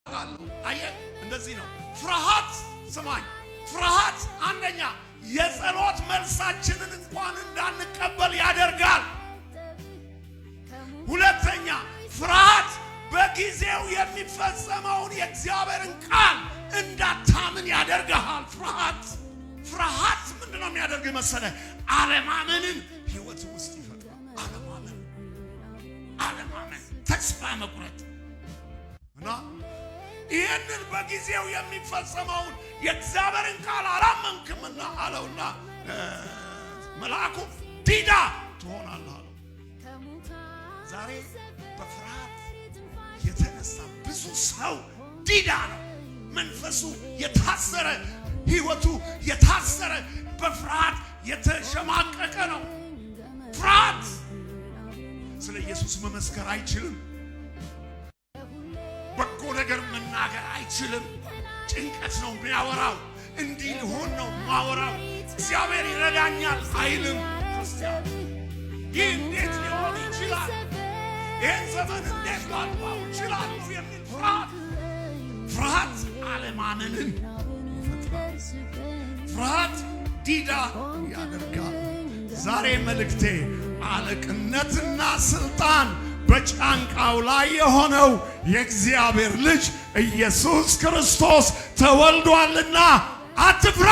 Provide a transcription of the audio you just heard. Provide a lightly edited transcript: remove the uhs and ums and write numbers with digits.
አየ እንደዚህ ነው ፍርሃት ስማኝ ፍርሃት አንደኛ የጸሎት መልሳችንን እንኳን እንዳንቀበል ያደርጋል ሁለተኛ ፍርሃት በጊዜው የሚፈጸመውን የእግዚአብሔርን ቃል እንዳታምን ያደርጋል ፍርሃት ምንድነው የሚያደርግ መሰለ አለማመንን ህይወት ውስጥ ይፈጥራል አለማመን ተስፋ መቁረጥ እና ይሄንን በጊዜው የሚፈጸመውን የእግዚአብሔርን ቃል አላመንክምና አለውና መልአኩ ዲዳ ትሆናለህ አለው ዛሬ በፍርሃት የተነሳ ብዙ ሰው ዲዳ ነው መንፈሱ የታሰረ ህይወቱ የታሰረ በፍርሃት የተሸማቀቀ ነው ፍርሃት ስለ ኢየሱስ መመስከር አይችልም በጎ ነገር መናገር አይችልም ጭንቀት ነው የሚያወራው እንዲህ ሊሆን ነው ማወራው እግዚአብሔር ይረዳኛል አይልም ክርስቲያን ይህ እንዴት ሊሆን ይችላል ይህን ዘመን እንዴት ላልፋው ይችላል የሚል ፍርሃት አለማመንን ይፈጥራል ፍርሃት ዲዳ ያደርጋል ዛሬ መልእክቴ አለቅነትና ስልጣን በጫንቃው ላይ የሆነው የእግዚአብሔር ልጅ ኢየሱስ ክርስቶስ ተወልዷልና አትፍራ